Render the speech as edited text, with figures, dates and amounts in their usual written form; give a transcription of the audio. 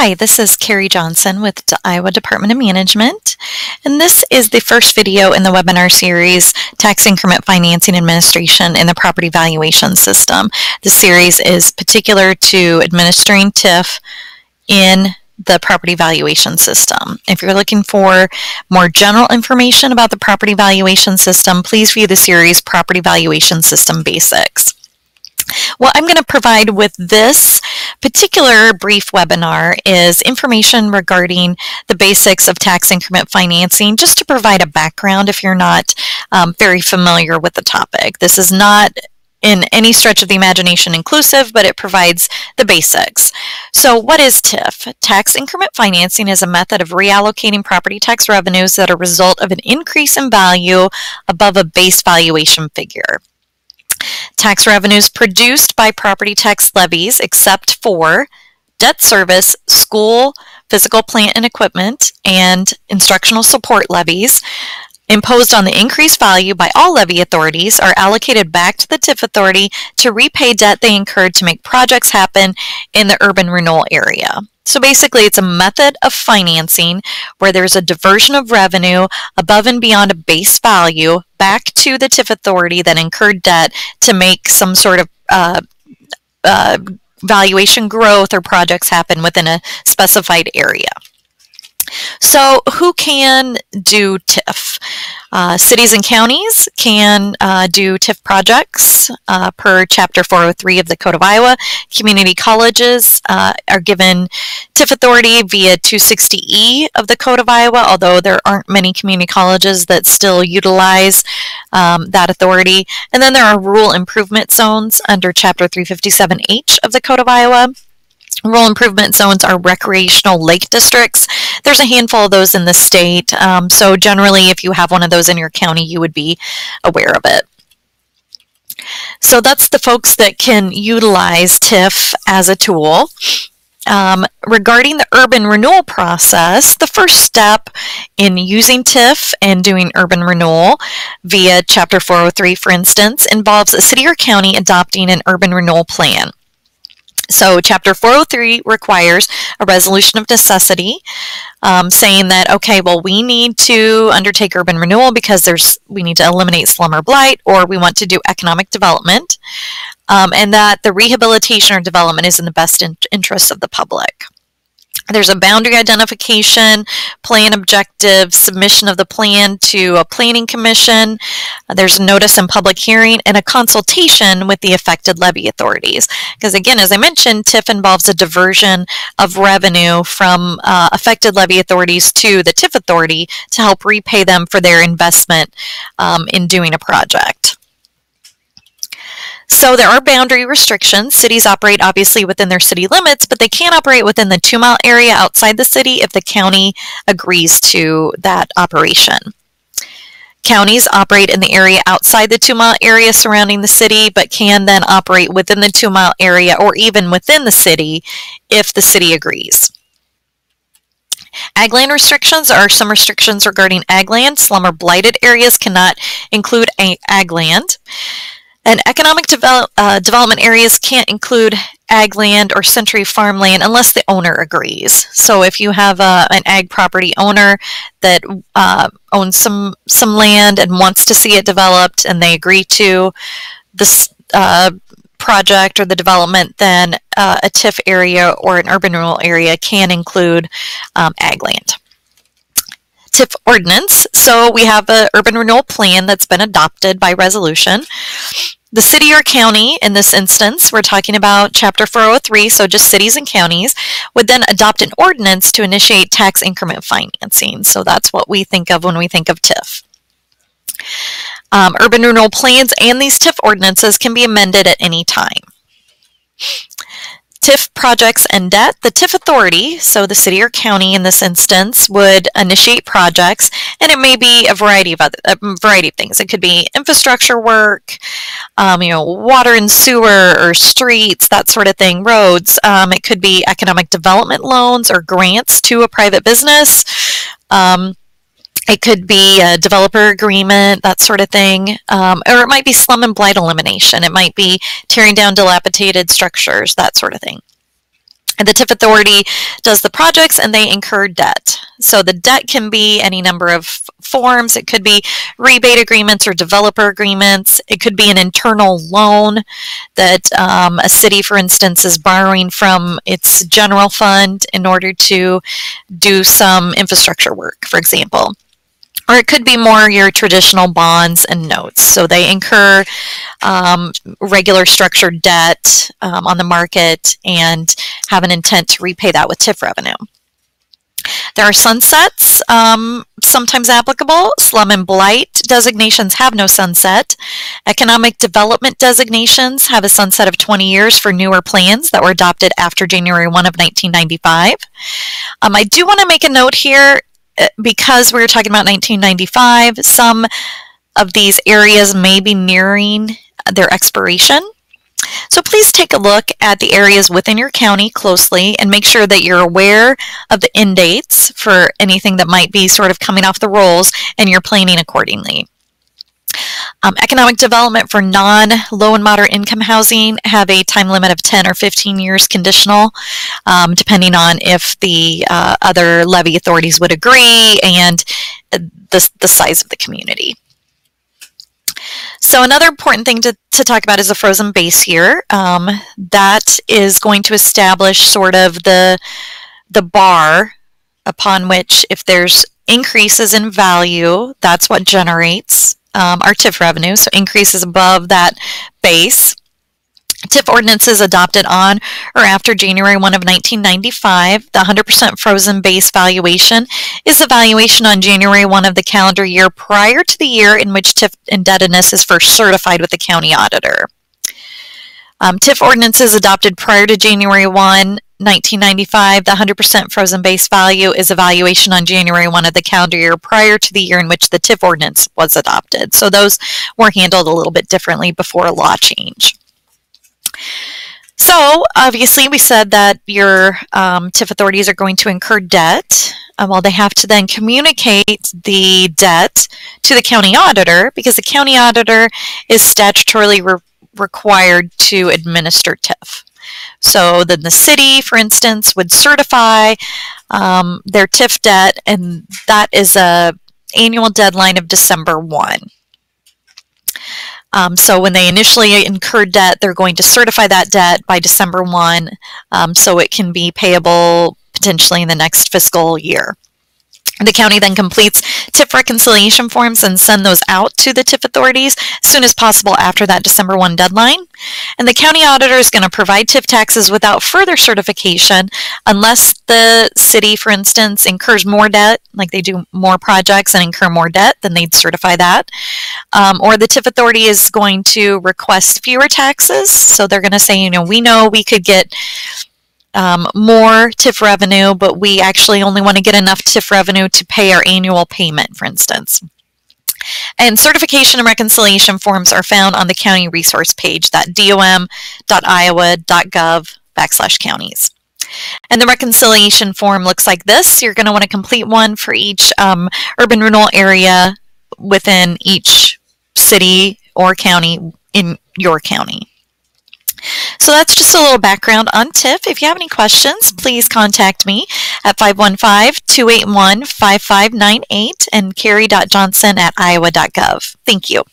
Hi, this is Carrie Johnson with the Iowa Department of Management, and this is the first video in the webinar series, Tax Increment Financing Administration in the Property Valuation System. The series is particular to administering TIF in the property valuation system. If you're looking for more general information about the property valuation system, please view the series Property Valuation System Basics. What I'm going to provide with this particular brief webinar is information regarding the basics of tax increment financing, just to provide a background if you're not very familiar with the topic. This is not in any stretch of the imagination inclusive, but it provides the basics. So what is TIF? Tax increment financing is a method of reallocating property tax revenues that are a result of an increase in value above a base valuation figure. Tax revenues produced by property tax levies, except for debt service, school, physical plant and equipment, and instructional support levies, imposed on the increased value by all levy authorities, are allocated back to the TIF authority to repay debt they incurred to make projects happen in the urban renewal area. So basically, it's a method of financing where there's a diversion of revenue above and beyond a base value back to the TIF authority that incurred debt to make some sort of valuation growth or projects happen within a specified area. So who can do TIF? Cities and counties can do TIF projects per Chapter 403 of the Code of Iowa. Community colleges are given TIF authority via 260E of the Code of Iowa, although there aren't many community colleges that still utilize that authority. And then there are rural improvement zones under Chapter 357H of the Code of Iowa. Rural improvement zones are recreational lake districts. There's a handful of those in the state, so generally if you have one of those in your county, you would be aware of it. So that's the folks that can utilize TIF as a tool. Regarding the urban renewal process, the first step in using TIF and doing urban renewal via Chapter 403, for instance, involves a city or county adopting an urban renewal plan. So Chapter 403 requires a resolution of necessity saying that, okay, well, we need to undertake urban renewal because we need to eliminate slum or blight, or we want to do economic development, and that the rehabilitation or development is in the best interest of the public. There's a boundary identification, plan objective, submission of the plan to a planning commission. There's a notice and public hearing and a consultation with the affected levy authorities. Because again, as I mentioned, TIF involves a diversion of revenue from affected levy authorities to the TIF authority to help repay them for their investment in doing a project. So there are boundary restrictions. Cities operate obviously within their city limits, but they can't operate within the 2-mile area outside the city if the county agrees to that operation. Counties operate in the area outside the 2-mile area surrounding the city, but can then operate within the 2-mile area or even within the city if the city agrees. Ag land restrictions are some restrictions regarding ag land. Slum or blighted areas cannot include ag land. And economic development areas can't include ag land or century farmland unless the owner agrees. So if you have an ag property owner that owns some land and wants to see it developed and they agree to this project or the development, then a TIF area or an urban renewal area can include ag land. TIF ordinance. So we have an urban renewal plan that's been adopted by resolution. The city or county, in this instance, we're talking about Chapter 403, so just cities and counties, would then adopt an ordinance to initiate tax increment financing. So that's what we think of when we think of TIF. Urban renewal plans and these TIF ordinances can be amended at any time. TIF projects and debt. The TIF authority, so the city or county in this instance, would initiate projects, and it may be a variety of things. It could be infrastructure work, water and sewer or streets, that sort of thing, roads. It could be economic development loans or grants to a private business. It could be a developer agreement, that sort of thing, or it might be slum and blight elimination. It might be tearing down dilapidated structures, that sort of thing. The TIF authority does the projects and they incur debt. So the debt can be any number of forms. It could be rebate agreements or developer agreements. It could be an internal loan that a city, for instance, is borrowing from its general fund in order to do some infrastructure work, for example. Or it could be more your traditional bonds and notes. So they incur regular structured debt on the market and have an intent to repay that with TIF revenue. There are sunsets sometimes applicable. Slum and blight designations have no sunset. Economic development designations have a sunset of 20 years for newer plans that were adopted after January 1 of 1995. I do want to make a note here, because we were talking about 1995, some of these areas may be nearing their expiration. So please take a look at the areas within your county closely and make sure that you're aware of the end dates for anything that might be sort of coming off the rolls and you're planning accordingly. Economic development for non-low and moderate income housing have a time limit of 10 or 15 years conditional, depending on if the other levy authorities would agree and the size of the community. So another important thing to talk about is a frozen base here. That is going to establish sort of the bar upon which, if there's increases in value, that's what generates our TIF revenue. So increases above that base. TIF ordinances adopted on or after January 1 of 1995, the 100% frozen base valuation is the valuation on January 1 of the calendar year prior to the year in which TIF indebtedness is first certified with the county auditor. TIF ordinances adopted prior to January 1, 1995, the 100% frozen base value is a valuation on January 1 of the calendar year prior to the year in which the TIF ordinance was adopted. So those were handled a little bit differently before a law change. So obviously we said that your TIF authorities are going to incur debt. Well, they have to then communicate the debt to the county auditor, because the county auditor is statutorily required to administer TIF. So then the city, for instance, would certify their TIF debt, and that is an annual deadline of December 1. So when they initially incur debt, they're going to certify that debt by December 1, so it can be payable potentially in the next fiscal year. The county then completes TIF reconciliation forms and send those out to the TIF authorities as soon as possible after that December 1 deadline. And the county auditor is going to provide TIF taxes without further certification unless the city, for instance, incurs more debt, like they do more projects and incur more debt, then they'd certify that. Or the TIF authority is going to request fewer taxes. So they're going to say, you know we could get more TIF revenue, but we actually only want to get enough TIF revenue to pay our annual payment, for instance. And certification and reconciliation forms are found on the county resource page, that dom.iowa.gov/counties. And the reconciliation form looks like this. You're going to want to complete one for each urban renewal area within each city or county in your county. So that's just a little background on TIF. If you have any questions, please contact me at 515-281-5598 and carrie.johnson@iowa.gov. Thank you.